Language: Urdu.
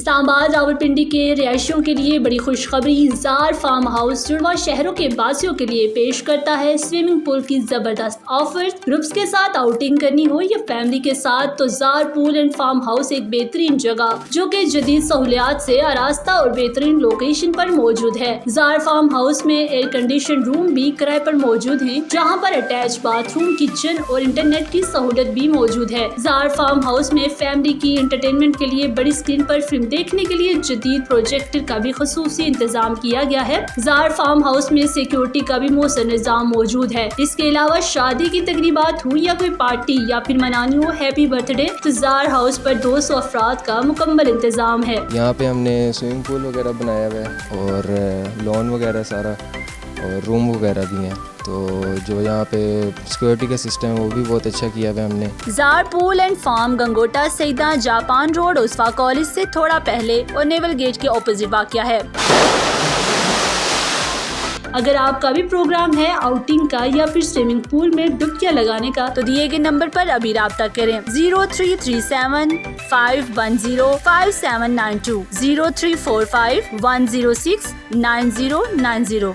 اسلام آباد راولپنڈی کے رہائشیوں کے لیے بڑی خوشخبری، زار فارم ہاؤس جڑواں شہروں کے باسیوں کے لیے پیش کرتا ہے سوئمنگ پول کی زبردست آفر۔ گروپس کے ساتھ آؤٹنگ کرنی ہو یا فیملی کے ساتھ تو زار پول اینڈ فارم ہاؤس ایک بہترین جگہ جو کہ جدید سہولیات سے آراستہ اور بہترین لوکیشن پر موجود ہے۔ زار فارم ہاؤس میں ایئر کنڈیشن روم بھی کرائے پر موجود ہیں، جہاں پر اٹیچ باتھ روم، کچن اور انٹرنیٹ کی سہولت بھی موجود ہے۔ زار فارم ہاؤس میں فیملی کی انٹرٹینمنٹ کے لیے بڑی اسکرین پر فلم دیکھنے کے لیے جدید پروجیکٹر کا بھی خصوصی انتظام کیا گیا ہے۔ زار فارم ہاؤس میں سیکیورٹی کا بھی مؤثر نظام موجود ہے۔ اس کے علاوہ شادی کی تقریبات ہوں یا کوئی پارٹی یا پھر منانی ہو ہیپی برتھ ڈے، تو زار ہاؤس پر 200 افراد کا مکمل انتظام ہے۔ یہاں پہ ہم نے سوئمنگ پول وغیرہ بنایا ہوا ہے اور لون وغیرہ سارا اور روم وغیرہ بھی ہیں، تو جو یہاں پہ سیکورٹی کا سسٹم ہے وہ بھی بہت اچھا کیا ہوا ہے ہم نے۔ زار pool and farm Gangota Syeda Japan road اسفا کالج سے تھوڑا پہلے اور نیول گیٹ کے اپوزٹ واقع ہے۔ اگر آپ کا بھی پروگرام ہے آؤٹنگ کا یا پھر سوئمنگ پول میں ڈبکیاں لگانے کا تو دیے گئے نمبر پر ابھی رابطہ کریں 0337 510 5792 0345 106 9090۔